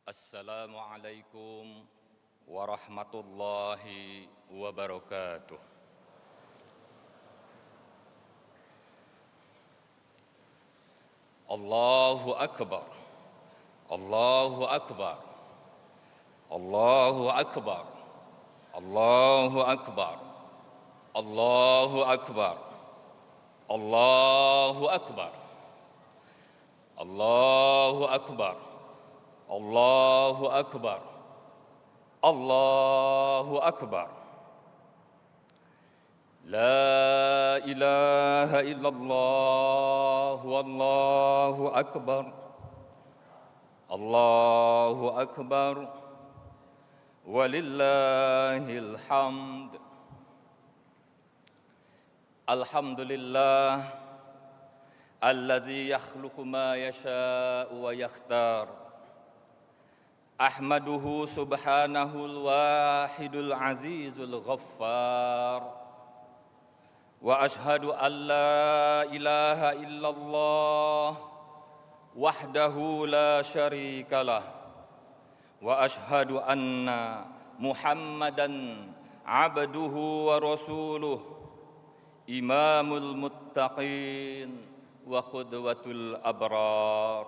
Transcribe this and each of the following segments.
Assalamualaikum warahmatullahi wabarakatuh. Allahu Akbar, Allahu Akbar, Allahu Akbar, Allahu Akbar, Allahu Akbar, Allahu Akbar, Allahu Akbar, Allahu Akbar, Allahu Akbar. La ilaha illallah, wallahu akbar, Allahu akbar, walillahil hamd. Alhamdulillah alladzi yakhluqu ma yasha'u wa yakhtar. Ahmaduhu subhanahul wahidul azizul ghaffar. Wa ashhadu an la ilaha illallah wahdahu la syarikalah. Wa ashhadu anna Muhammadan abduhu wa rasuluh, imamul muttaqin wa qudwatul abrar.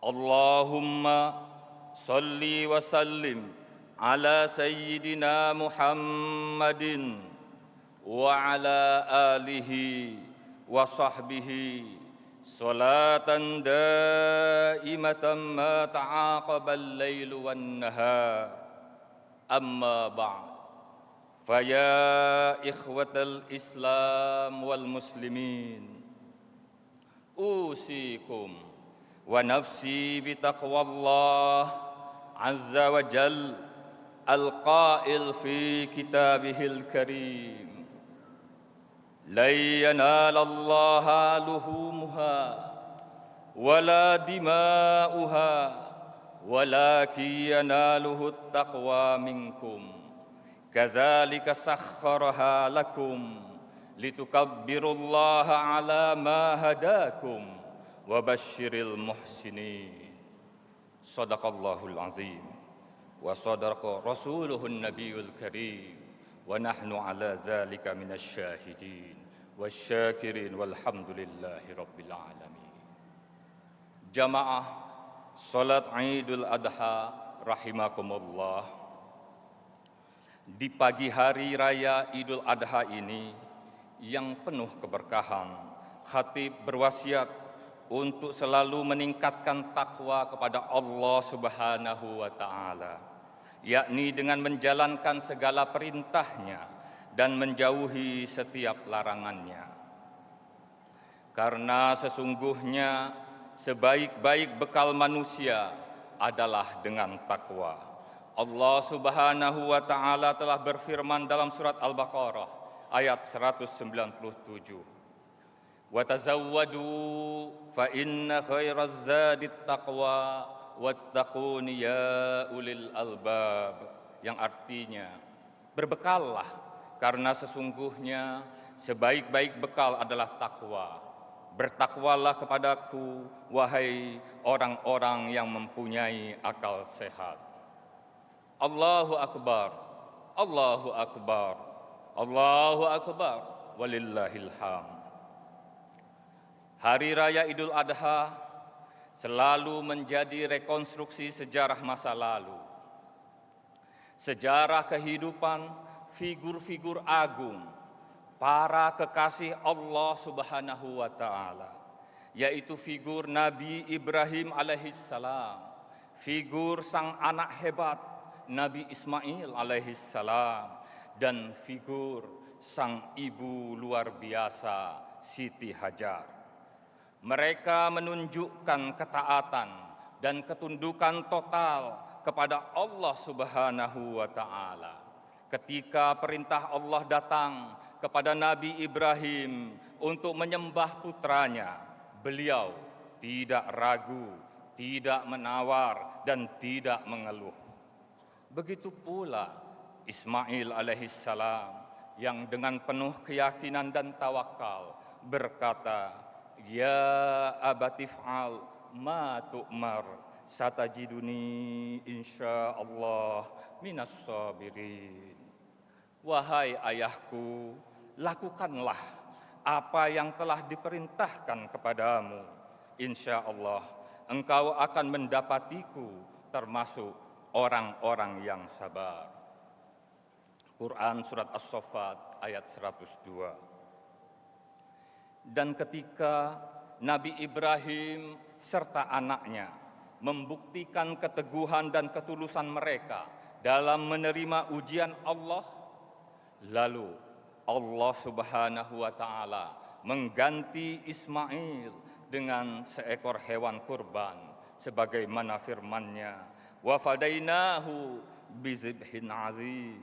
Allahumma salli wa sallim ala sayyidina Muhammadin wa ala alihi wa sahbihi salatan daimatan ma ta'aqaba al-lailu wan nahar. Amma ba'd, faya ikhwatal Islam wal muslimin, usikum wa nafsi bitaqwallah azza wa jal, al-qail fi kitabihil karim, lan yanalallaha luhumuha wala dima'uha walakin yanaluhu at-taqwa minkum. Kadzalika sakhkharaha lakum litukabbirullaha ala ma hadakum wa basyiril muhsinin. Sadaqallahul azim wa sadaqa rasuluhun nabiyul karim wa nahnu ala dzalika minasy syahidin wasyakirin walhamdulillahi rabbil alamin. Jamaah salat Idul Adha rahimakumullah. Di pagi hari raya Idul Adha ini yang penuh keberkahan, khatib berwasiat untuk selalu meningkatkan takwa kepada Allah Subhanahu wa Ta'ala, yakni dengan menjalankan segala perintahnya dan menjauhi setiap larangannya. Karena sesungguhnya sebaik-baik bekal manusia adalah dengan takwa. Allah Subhanahu wa Ta'ala telah berfirman dalam surat Al-Baqarah ayat 197. Wa tazawwadu fa inna khairaz zadit taqwa wattaquni ya ulil albab, yang artinya berbekallah karena sesungguhnya sebaik-baik bekal adalah takwa. Bertakwalah kepadaku wahai orang-orang yang mempunyai akal sehat. Allahu akbar, Allahu akbar, Allahu akbar, walillahil hamd. Hari Raya Idul Adha selalu menjadi rekonstruksi sejarah masa lalu. Sejarah kehidupan figur-figur agung, para kekasih Allah Subhanahu wa Ta'ala, yaitu figur Nabi Ibrahim alaihissalam, figur sang anak hebat Nabi Ismail alaihissalam, dan figur sang ibu luar biasa Siti Hajar. Mereka menunjukkan ketaatan dan ketundukan total kepada Allah Subhanahu wa Ta'ala. Ketika perintah Allah datang kepada Nabi Ibrahim untuk menyembah putranya, beliau tidak ragu, tidak menawar, dan tidak mengeluh. Begitu pula Ismail alaihissalam yang dengan penuh keyakinan dan tawakal berkata, Ya abatif'al ma tu'mar, satajiduni insyaallah minas sabirin. Wahai ayahku, lakukanlah apa yang telah diperintahkan kepadamu. Insya Allah engkau akan mendapatiku termasuk orang-orang yang sabar. Quran Surat As-Saffat ayat 102. Dan ketika Nabi Ibrahim serta anaknya membuktikan keteguhan dan ketulusan mereka dalam menerima ujian Allah, lalu Allah Subhanahu wa Ta'ala mengganti Ismail dengan seekor hewan kurban sebagaimana firman-Nya, wa fadainahu bizibhin azim.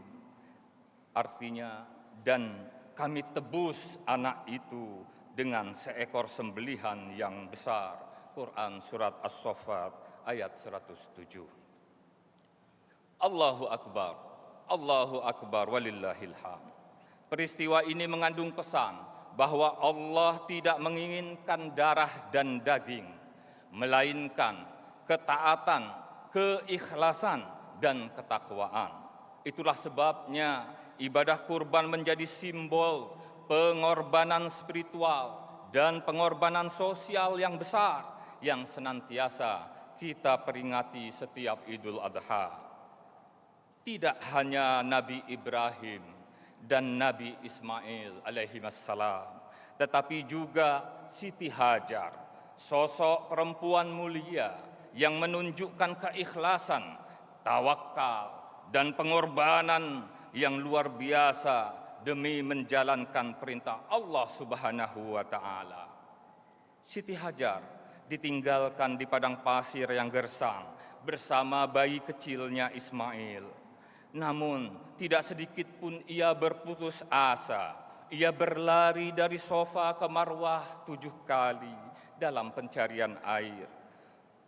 Artinya, dan kami tebus anak itu dengan seekor sembelihan yang besar. Quran Surat As-Saffat ayat 107. Allahu Akbar walillahil hamd. Peristiwa ini mengandung pesan bahwa Allah tidak menginginkan darah dan daging, melainkan ketaatan, keikhlasan, dan ketakwaan. Itulah sebabnya ibadah kurban menjadi simbol pengorbanan spiritual dan pengorbanan sosial yang besar yang senantiasa kita peringati setiap Idul Adha. Tidak hanya Nabi Ibrahim dan Nabi Ismail alaihimassalam, tetapi juga Siti Hajar, sosok perempuan mulia yang menunjukkan keikhlasan, tawakal, dan pengorbanan yang luar biasa demi menjalankan perintah Allah Subhanahu wa Ta'ala. Siti Hajar ditinggalkan di padang pasir yang gersang bersama bayi kecilnya Ismail. Namun tidak sedikit pun ia berputus asa. Ia berlari dari Sofa ke Marwah 7 kali dalam pencarian air.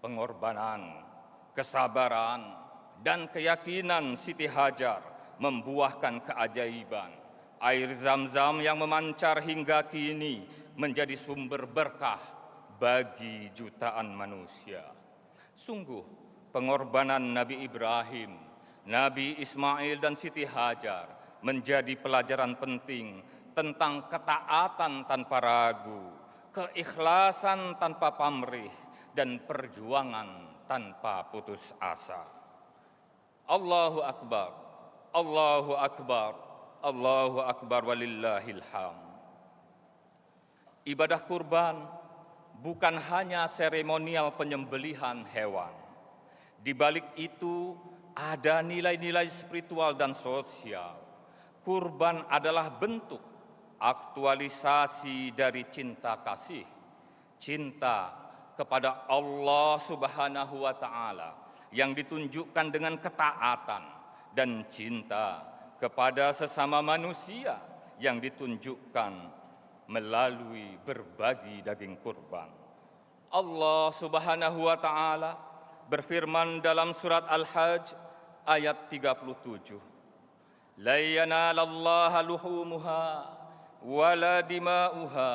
Pengorbanan, kesabaran, dan keyakinan Siti Hajar membuahkan keajaiban. Air Zam-Zam yang memancar hingga kini menjadi sumber berkah bagi jutaan manusia. Sungguh pengorbanan Nabi Ibrahim, Nabi Ismail, dan Siti Hajar menjadi pelajaran penting tentang ketaatan tanpa ragu, keikhlasan tanpa pamrih, dan perjuangan tanpa putus asa. Allahu Akbar, Allahu Akbar, Allahu Akbar walillahil hamd. Ibadah kurban bukan hanya seremonial penyembelihan hewan. Di balik itu ada nilai-nilai spiritual dan sosial. Kurban adalah bentuk aktualisasi dari cinta kasih, cinta kepada Allah Subhanahu wa Ta'ala yang ditunjukkan dengan ketaatan, dan cinta kepada sesama manusia yang ditunjukkan melalui berbagi daging kurban. Allah Subhanahu wa Ta'ala berfirman dalam surat Al-Hajj ayat 37. La yanalallaha luhumuha wala dima'uha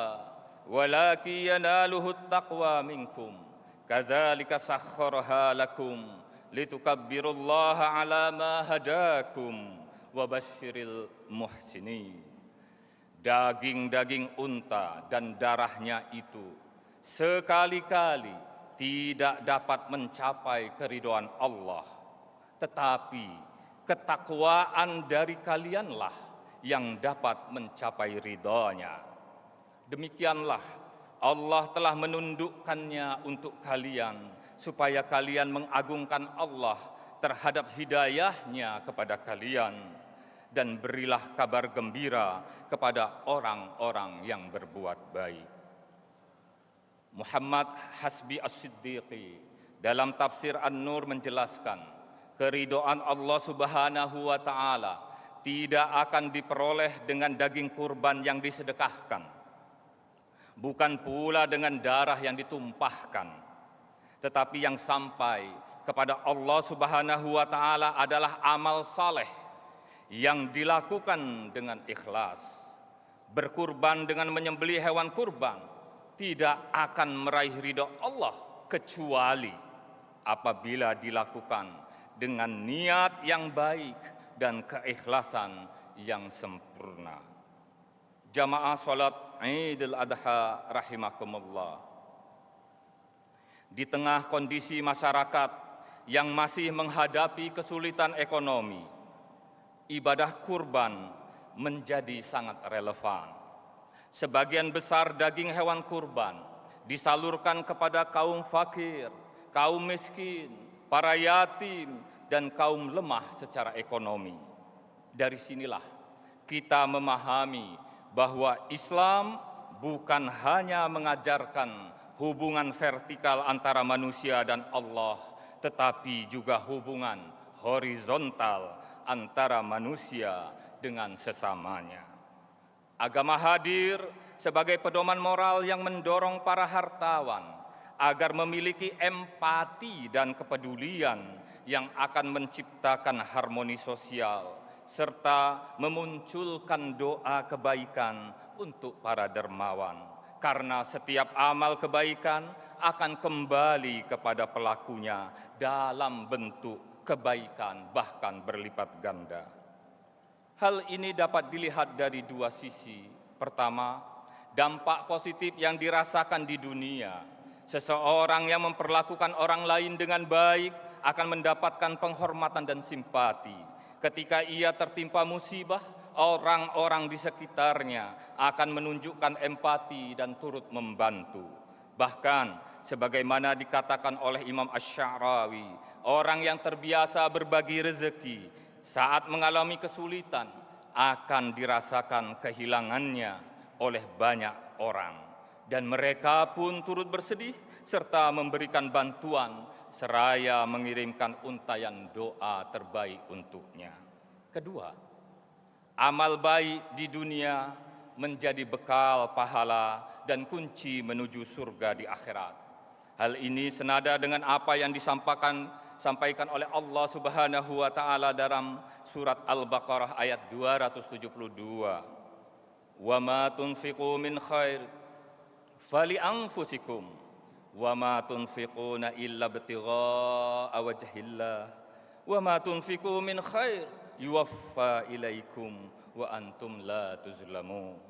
walakin yanaluhut taqwa minkum. Kadzalika sakhkharaha lakum litukabbirullaha ala ma hadakum wa basyiril muhsinin. Daging-daging unta dan darahnya itu sekali-kali tidak dapat mencapai keridhaan Allah, tetapi ketakwaan dari kalianlah yang dapat mencapai ridha-Nya. Demikianlah Allah telah menundukkannya untuk kalian, supaya kalian mengagungkan Allah terhadap hidayah-Nya kepada kalian, dan berilah kabar gembira kepada orang-orang yang berbuat baik. Muhammad Hasbi As-Siddiqi dalam tafsir An-Nur menjelaskan, keridhaan Allah Subhanahu wa Ta'ala tidak akan diperoleh dengan daging kurban yang disedekahkan, bukan pula dengan darah yang ditumpahkan, tetapi yang sampai kepada Allah Subhanahu wa Ta'ala adalah amal saleh yang dilakukan dengan ikhlas. Berkurban dengan menyembelih hewan kurban tidak akan meraih ridha Allah kecuali apabila dilakukan dengan niat yang baik dan keikhlasan yang sempurna. Jamaah salat Idul Adha rahimakumullah. Di tengah kondisi masyarakat yang masih menghadapi kesulitan ekonomi, ibadah kurban menjadi sangat relevan. Sebagian besar daging hewan kurban disalurkan kepada kaum fakir, kaum miskin, para yatim, dan kaum lemah secara ekonomi. Dari sinilah kita memahami bahwa Islam bukan hanya mengajarkan hubungan vertikal antara manusia dan Allah, tetapi juga hubungan horizontal antara manusia dengan sesamanya. Agama hadir sebagai pedoman moral yang mendorong para hartawan agar memiliki empati dan kepedulian yang akan menciptakan harmoni sosial serta memunculkan doa kebaikan untuk para dermawan. Karena setiap amal kebaikan akan kembali kepada pelakunya dalam bentuk kebaikan bahkan berlipat ganda. Hal ini dapat dilihat dari dua sisi. Pertama, dampak positif yang dirasakan di dunia. Seseorang yang memperlakukan orang lain dengan baik akan mendapatkan penghormatan dan simpati. Ketika ia tertimpa musibah, orang-orang di sekitarnya akan menunjukkan empati dan turut membantu. Bahkan, sebagaimana dikatakan oleh Imam Asy-Sya'rawi, orang yang terbiasa berbagi rezeki saat mengalami kesulitan akan dirasakan kehilangannya oleh banyak orang. Dan mereka pun turut bersedih serta memberikan bantuan seraya mengirimkan untayan doa terbaik untuknya. Kedua, amal baik di dunia menjadi bekal pahala dan kunci menuju surga di akhirat. Hal ini senada dengan apa yang disampaikan oleh Allah Subhanahu wa taala dalam surat Al-Baqarah ayat 272. Wa ma tunfiqu min khair fali anfusikum wa ma tunfiquna illa ibtigha'a wajhillah wa ma tunfiqu min khair yuwaffa ilaikum wa antum la tuzlamun.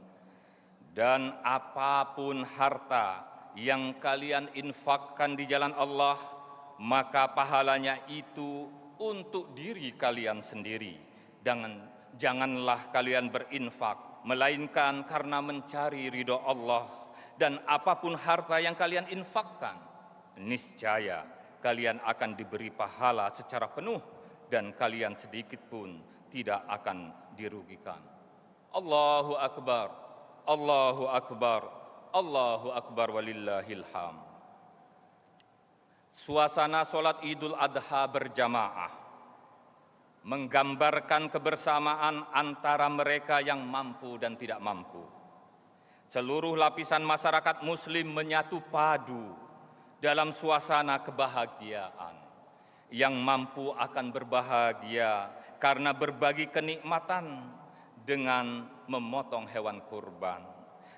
Dan apapun harta yang kalian infakkan di jalan Allah, maka pahalanya itu untuk diri kalian sendiri. Janganlah kalian berinfak melainkan karena mencari ridho Allah. Dan apapun harta yang kalian infakkan, niscaya kalian akan diberi pahala secara penuh dan kalian sedikit pun tidak akan dirugikan. Allahu Akbar, Allahu Akbar, Allahu Akbar walillahil hamd. Suasana sholat Idul Adha berjamaah menggambarkan kebersamaan antara mereka yang mampu dan tidak mampu. Seluruh lapisan masyarakat Muslim menyatu padu dalam suasana kebahagiaan. Yang mampu akan berbahagia karena berbagi kenikmatan dengan memotong hewan kurban.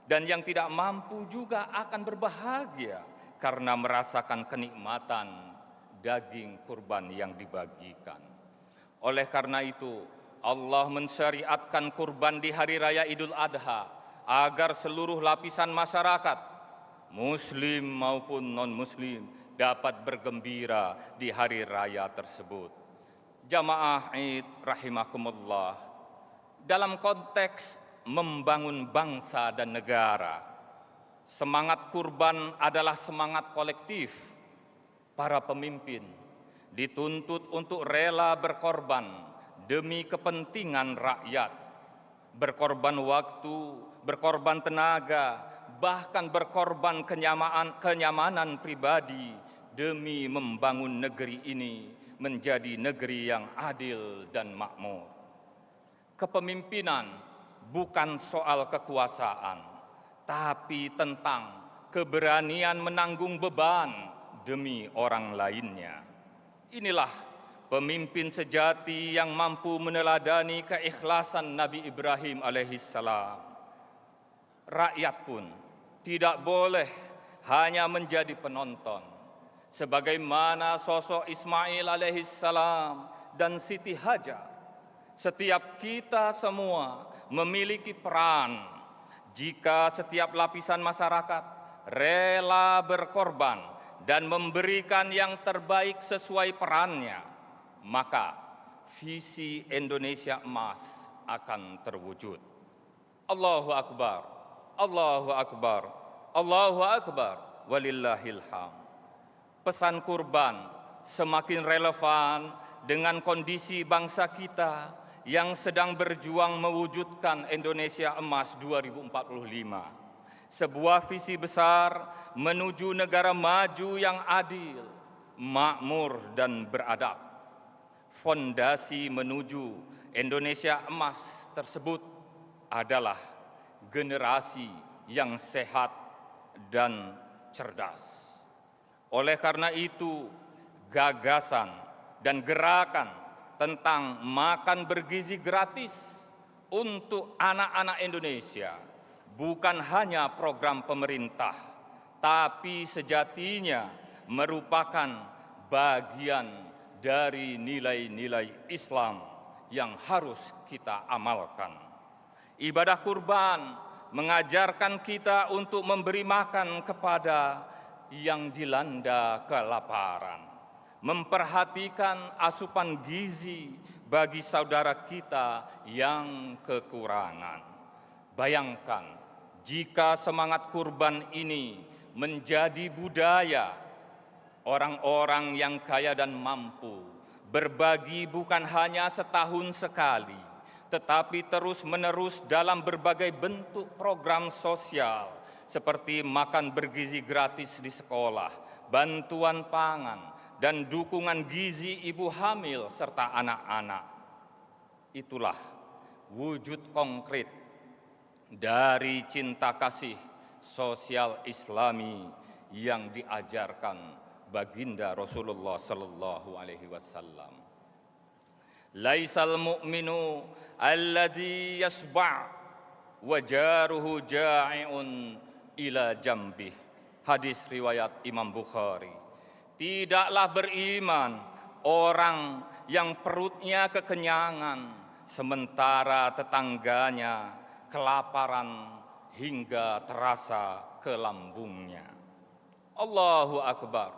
Dan yang tidak mampu juga akan berbahagia karena merasakan kenikmatan daging kurban yang dibagikan. Oleh karena itu, Allah mensyariatkan kurban di hari raya Idul Adha agar seluruh lapisan masyarakat, Muslim maupun non-Muslim, dapat bergembira di hari raya tersebut. Jamaah Id rahimakumullah, dalam konteks membangun bangsa dan negara, semangat kurban adalah semangat kolektif. Para pemimpin dituntut untuk rela berkorban demi kepentingan rakyat, berkorban waktu, berkorban tenaga, bahkan berkorban kenyamanan pribadi demi membangun negeri ini menjadi negeri yang adil dan makmur. Kepemimpinan bukan soal kekuasaan, tapi tentang keberanian menanggung beban demi orang lainnya. Inilah pemimpin sejati yang mampu meneladani keikhlasan Nabi Ibrahim alaihissalam. Rakyat pun tidak boleh hanya menjadi penonton, Sebagaimana sosok Ismail alaihissalam dan Siti Hajar, setiap kita semua memiliki peran. Jika setiap lapisan masyarakat rela berkorban dan memberikan yang terbaik sesuai perannya, maka visi Indonesia Emas akan terwujud. Allahu Akbar, Allahu Akbar, Allahu Akbar, walillahil hamd. Pesan kurban semakin relevan dengan kondisi bangsa kita yang sedang berjuang mewujudkan Indonesia Emas 2045. Sebuah visi besar menuju negara maju yang adil, makmur, dan beradab. Fondasi menuju Indonesia Emas tersebut adalah generasi yang sehat dan cerdas. Oleh karena itu, gagasan dan gerakan tentang makan bergizi gratis untuk anak-anak Indonesia bukan hanya program pemerintah, tapi sejatinya merupakan bagian dari nilai-nilai Islam yang harus kita amalkan. Ibadah kurban mengajarkan kita untuk memberi makan kepada yang dilanda kelaparan, memperhatikan asupan gizi bagi saudara kita yang kekurangan. Bayangkan jika semangat kurban ini menjadi budaya, orang-orang yang kaya dan mampu berbagi bukan hanya setahun sekali, tetapi terus-menerus dalam berbagai bentuk program sosial seperti makan bergizi gratis di sekolah, bantuan pangan, dan dukungan gizi ibu hamil serta anak-anak. Itulah wujud konkret dari cinta kasih sosial Islami yang diajarkan baginda Rasulullah sallallahu alaihi wasallam. Laisal mu'minu alladzi yasba' wa jaruhu ja'iun ila jambih. Hadis riwayat Imam Bukhari. Tidaklah beriman orang yang perutnya kekenyangan sementara tetangganya kelaparan hingga terasa ke lambungnya. Allahu Akbar,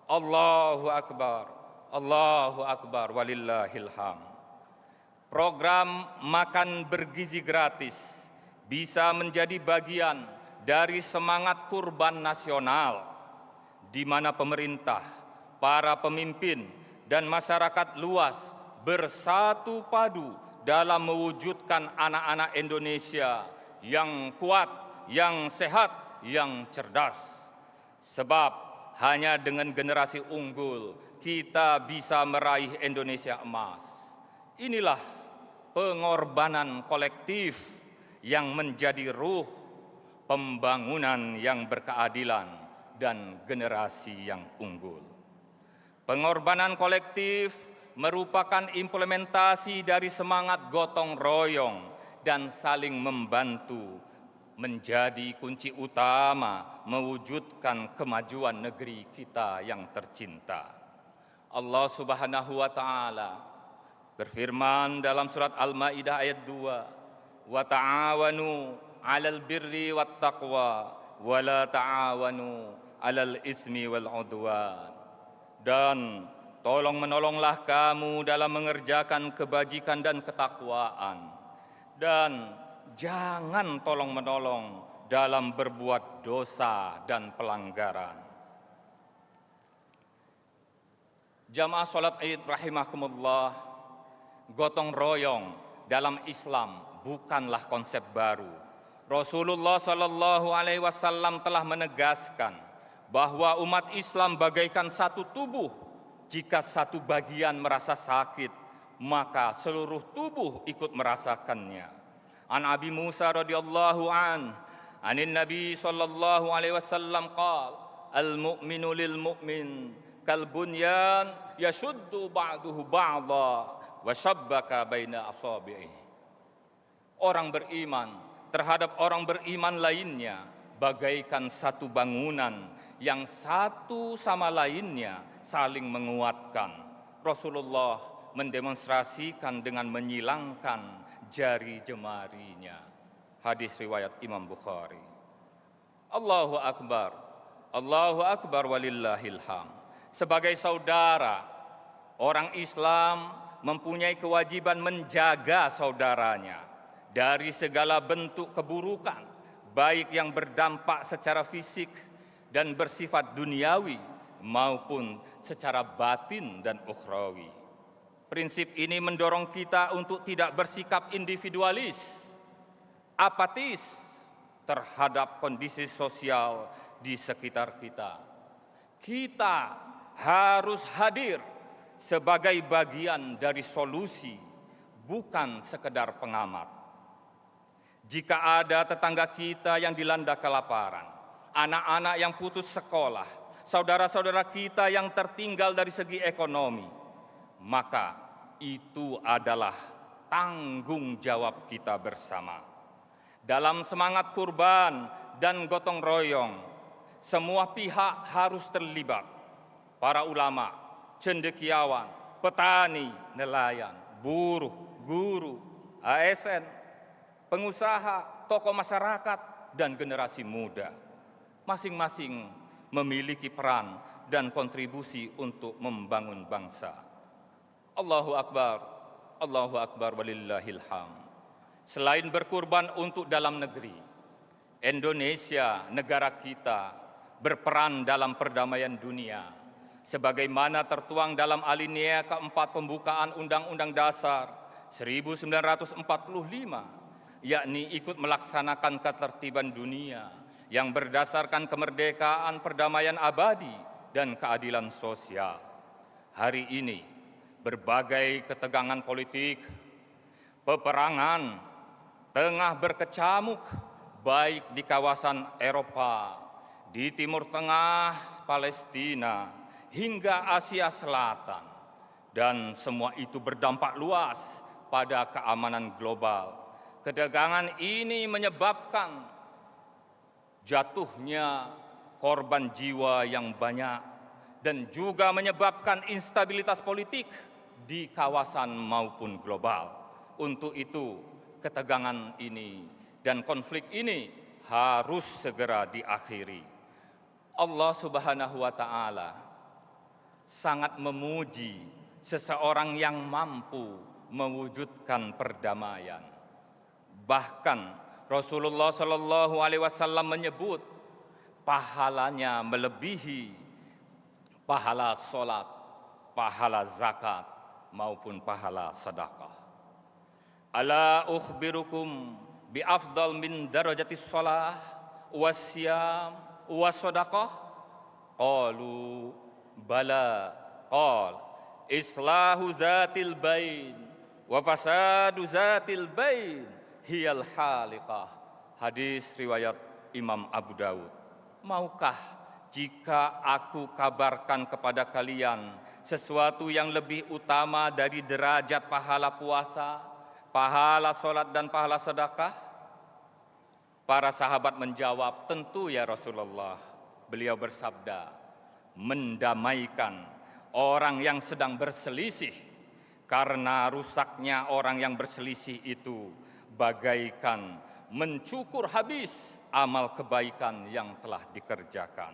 Allahu Akbar, Allahu Akbar, walillahil hamd. Program makan bergizi gratis bisa menjadi bagian dari semangat kurban nasional, di mana pemerintah, para pemimpin, dan masyarakat luas bersatu padu dalam mewujudkan anak-anak Indonesia yang kuat, yang sehat, yang cerdas. Sebab hanya dengan generasi unggul kita bisa meraih Indonesia Emas. Inilah pengorbanan kolektif yang menjadi ruh pembangunan yang berkeadilan dan generasi yang unggul. Pengorbanan kolektif merupakan implementasi dari semangat gotong royong dan saling membantu menjadi kunci utama mewujudkan kemajuan negeri kita yang tercinta. Allah Subhanahu wa taala berfirman dalam surat Al-Maidah ayat 2, "Wa ta'awanu 'alal birri wat taqwa wa la ta'awanu 'alal ismi wal 'udwan." Dan tolong menolonglah kamu dalam mengerjakan kebajikan dan ketakwaan, dan jangan tolong menolong dalam berbuat dosa dan pelanggaran. Jamaah salat Id rahimakumullah, gotong royong dalam Islam bukanlah konsep baru. Rasulullah sallallahu alaihi wasallam telah menegaskan bahwa umat Islam bagaikan satu tubuh. Jika satu bagian merasa sakit, maka seluruh tubuh ikut merasakannya. An Abi Musa radhiyallahu anin Nabi sallallahu alaihi wasallam qala, al-mu'minu lil mu'min kal bunyan yashuddu ba'duhu ba'dha wa shabbaka baina asabi'i. Orang beriman terhadap orang beriman lainnya bagaikan satu bangunan yang satu sama lainnya saling menguatkan. Rasulullah mendemonstrasikan dengan menyilangkan jari jemarinya. Hadis riwayat Imam Bukhari. Allahu Akbar walillahil hamd. Sebagai saudara, orang Islam mempunyai kewajiban menjaga saudaranya dari segala bentuk keburukan, baik yang berdampak secara fisik dan bersifat duniawi maupun secara batin dan ukhrawi. Prinsip ini mendorong kita untuk tidak bersikap individualis, apatis terhadap kondisi sosial di sekitar kita. Kita harus hadir sebagai bagian dari solusi, bukan sekedar pengamat. Jika ada tetangga kita yang dilanda kelaparan, anak-anak yang putus sekolah, saudara-saudara kita yang tertinggal dari segi ekonomi, maka itu adalah tanggung jawab kita bersama. Dalam semangat kurban dan gotong royong, semua pihak harus terlibat. Para ulama, cendekiawan, petani, nelayan, buruh, guru, ASN, pengusaha, tokoh masyarakat, dan generasi muda. Masing-masing memiliki peran dan kontribusi untuk membangun bangsa. Allahu Akbar walillahil hamd. Selain berkurban untuk dalam negeri, Indonesia, negara kita, berperan dalam perdamaian dunia, sebagaimana tertuang dalam alinea keempat pembukaan Undang-Undang Dasar 1945, yakni ikut melaksanakan ketertiban dunia yang berdasarkan kemerdekaan, perdamaian abadi, dan keadilan sosial. Hari ini, berbagai ketegangan politik, peperangan, tengah berkecamuk, baik di kawasan Eropa, di Timur Tengah, Palestina, hingga Asia Selatan. Dan semua itu berdampak luas pada keamanan global. Ketegangan ini menyebabkan jatuhnya korban jiwa yang banyak dan juga menyebabkan instabilitas politik di kawasan maupun global. Untuk itu, ketegangan ini dan konflik ini harus segera diakhiri. Allah Subhanahu wa Ta'ala sangat memuji seseorang yang mampu mewujudkan perdamaian. Bahkan Rasulullah Shallallahu Alaihi Wasallam menyebut pahalanya melebihi pahala sholat, pahala zakat, maupun pahala sedekah. Ala ukhbirukum bi afdal min darajatis shalah wasyam wasadaqah? Qalu bala. Qal islahu zatil bain wa fasadu zatil bain hiyal haliqah. Hadis riwayat Imam Abu Dawud. Maukah jika aku kabarkan kepada kalian sesuatu yang lebih utama dari derajat pahala puasa, pahala sholat, dan pahala sedekah? Para sahabat menjawab, tentu ya Rasulullah. Beliau bersabda, mendamaikan orang yang sedang berselisih, karena rusaknya orang yang berselisih itu bagaikan mencukur habis amal kebaikan yang telah dikerjakan.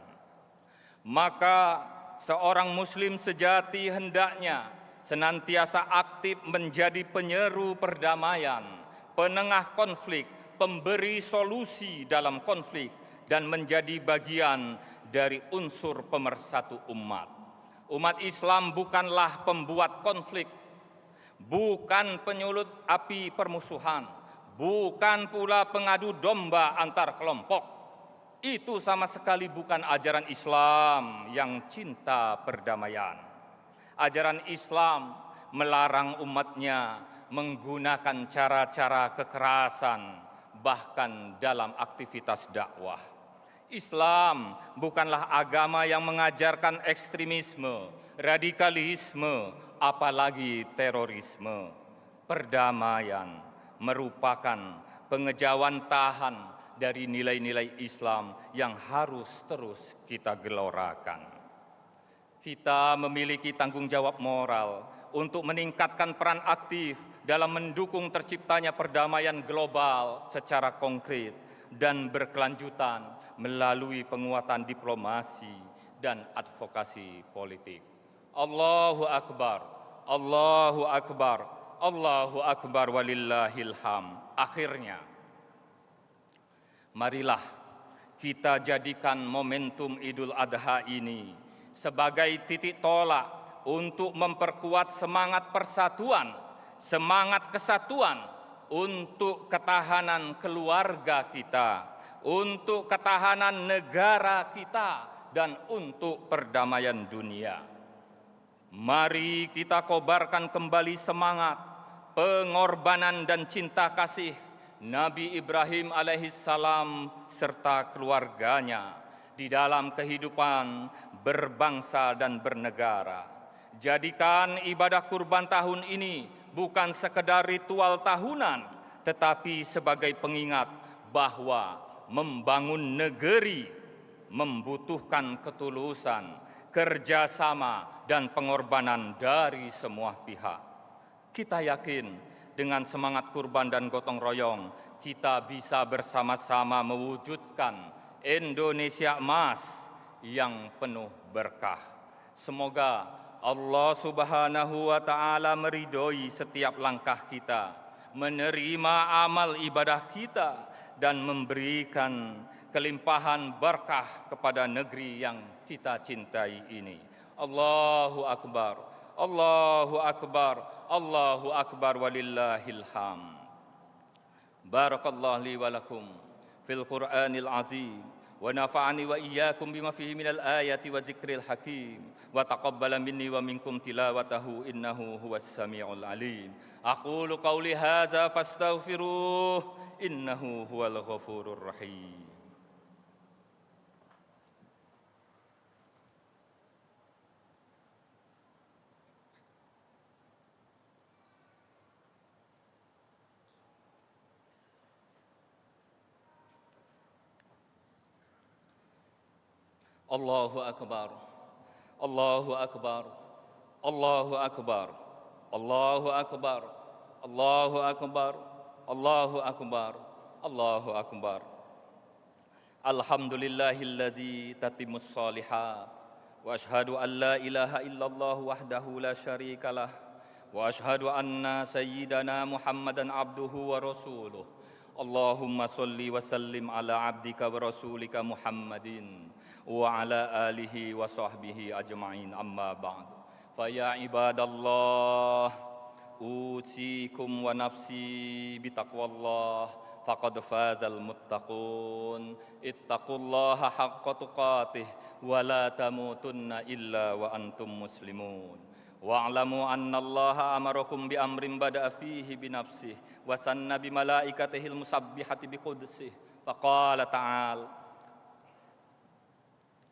Maka seorang muslim sejati hendaknya senantiasa aktif menjadi penyeru perdamaian, penengah konflik, pemberi solusi dalam konflik, dan menjadi bagian dari unsur pemersatu umat. Umat Islam bukanlah pembuat konflik, bukan penyulut api permusuhan, bukan pula pengadu domba antar kelompok. Itu sama sekali bukan ajaran Islam yang cinta perdamaian. Ajaran Islam melarang umatnya menggunakan cara-cara kekerasan, bahkan dalam aktivitas dakwah. Islam bukanlah agama yang mengajarkan ekstremisme, radikalisme, apalagi terorisme. Perdamaian merupakan pengejauhan tahan dari nilai-nilai Islam yang harus terus kita gelorakan. Kita memiliki tanggung jawab moral untuk meningkatkan peran aktif dalam mendukung terciptanya perdamaian global secara konkret dan berkelanjutan melalui penguatan diplomasi dan advokasi politik. Allahu Akbar, Allahu Akbar, Allahu Akbar walillahil hamd. Akhirnya, marilah kita jadikan momentum Idul Adha ini sebagai titik tolak untuk memperkuat semangat persatuan, semangat kesatuan untuk ketahanan keluarga kita, untuk ketahanan negara kita, dan untuk perdamaian dunia. Mari kita kobarkan kembali semangat, pengorbanan dan cinta kasih Nabi Ibrahim alaihissalam serta keluarganya di dalam kehidupan berbangsa dan bernegara. Jadikan ibadah kurban tahun ini bukan sekedar ritual tahunan, tetapi sebagai pengingat bahwa membangun negeri membutuhkan ketulusan, kerjasama, dan pengorbanan dari semua pihak. Kita yakin dengan semangat kurban dan gotong royong, kita bisa bersama-sama mewujudkan Indonesia emas yang penuh berkah. Semoga Allah Subhanahu wa Ta'ala meridhoi setiap langkah kita, menerima amal ibadah kita, dan memberikan kelimpahan berkah kepada negeri yang kita cintai ini. Allahu Akbar, Allahu Akbar, Allahu Akbar walillahil hamd. Barakallahu li wa lakum fil Qur'anil azim wa nafa'ani wa iyyakum bima fihi minal ayati wa dzikril hakim wa taqabbala minni wa minkum tilawatahu innahu huwas samiul alim. Aqulu qawli hadza fastaghfiruh innahu huwal ghafurur rahim. Allahu Akbar, Allahu Akbar, Allahu Akbar, Allahu Akbar, Allahu Akbar, Allahu Akbar, Allahu Akbar. Alhamdulillahilladzi tatimmus shalihat wa ashhadu an la ilaha illallah wahdahu la syarikalah wa ashhadu anna sayyidana Muhammadan abduhu wa rasuluh. Allahumma salli wa sallim ala abdika wa rasulika Muhammadin wa ala alihi wa sahbihi ajma'in, amma ba'd. Fa ya ibadallah, usikum wa nafsi bitaqwallah, faqad fazal muttaqun. Ittaqullaha haqqa tuqatih wa la tamutunna illa wa antum muslimun. Wa'lamu anna Allaha amarakum bi amrin bada'a fihi bi nafsihi wa sanna bi malaikatihil musabbihati bi qudsih. Faqala ta'ala: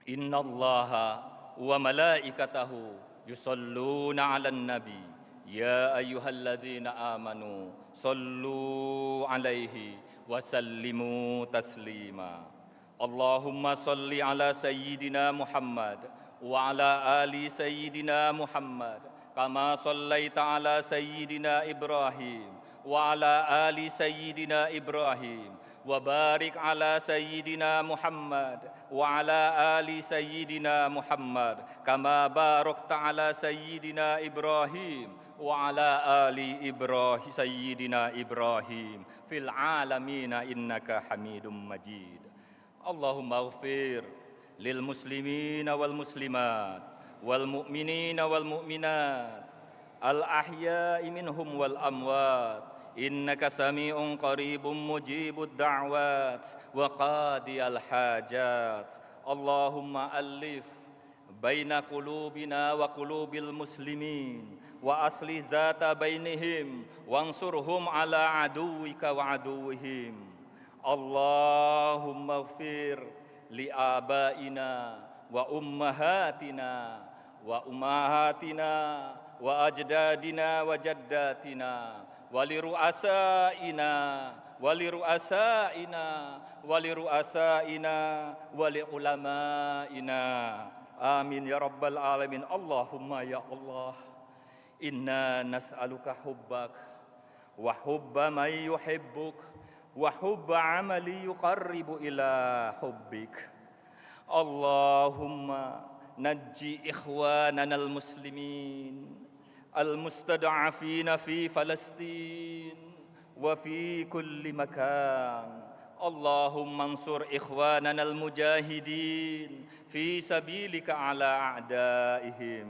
Inna Allaha wa malaikatahu yusalluna 'alan nabi ya ayyuhalladzina amanu sallu 'alaihi wa sallimu taslima. Allahumma salli ala sayyidina Muhammad wa ala ali sayyidina Muhammad kama sallaita ala sayyidina Ibrahim wa ala ali sayyidina Ibrahim wa barik ala sayyidina Muhammad wa ala ali sayyidina Muhammad kama barakta ala sayyidina Ibrahim wa ala ali Ibrahim sayyidina Ibrahim fil alamin innaka Hamidum Majid. Allahumma ighfir lil muslimina wal muslimat wal mu'minina wal mu'minat al ahya'i minhum wal amwat innaka sami'un qaribun mujibud da'wat wa qadiyal hajat. Allahumma alif baina qulubina wa qulubil muslimin wa asli zata bainihim wansurhum ala aduwika wa aduwihim. Allahumma ighfir li abaina wa ummahatina wa ajdadina wa jaddatina wa li ru'asaina ولرؤسائنا ولرؤسائنا ولعلمائنا آمين يا رب العالمين. اللهم يا الله إنا نسألك حبك وحب من يحبك وحب عمل يقرب إلى حبك. اللهم نجي إخواننا المسلمين المستضعفين في فلسطين وفي كل مكان. اللهم انصر إخواننا المجاهدين في سبيلك على أعدائهم.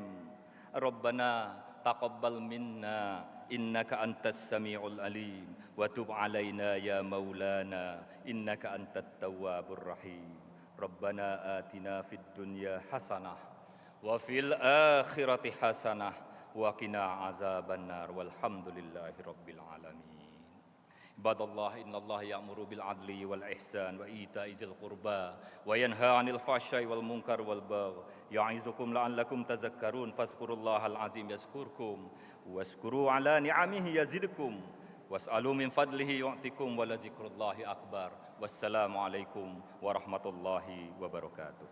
ربنا تقبل منا إنك أنت السميع العليم وتب علينا يا مولانا إنك أنت التواب الرحيم. ربنا آتنا في الدنيا حسنة وفي الآخرة حسنة وقنا عذاب النار والحمد لله رب العالمين. عباد الله إن الله يأمر بالعدل والإحسان وإيتاء ذي القربى وينهى عن الفحشاء والمنكر والبغي يعظكم لعلكم تذكرون. فاذكروا الله العظيم يذكركم واشكروا على نعمه يزدكم واسألوا من فضله يعطكم ولذكر الله أكبر. والسلام عليكم ورحمة الله وبركاته.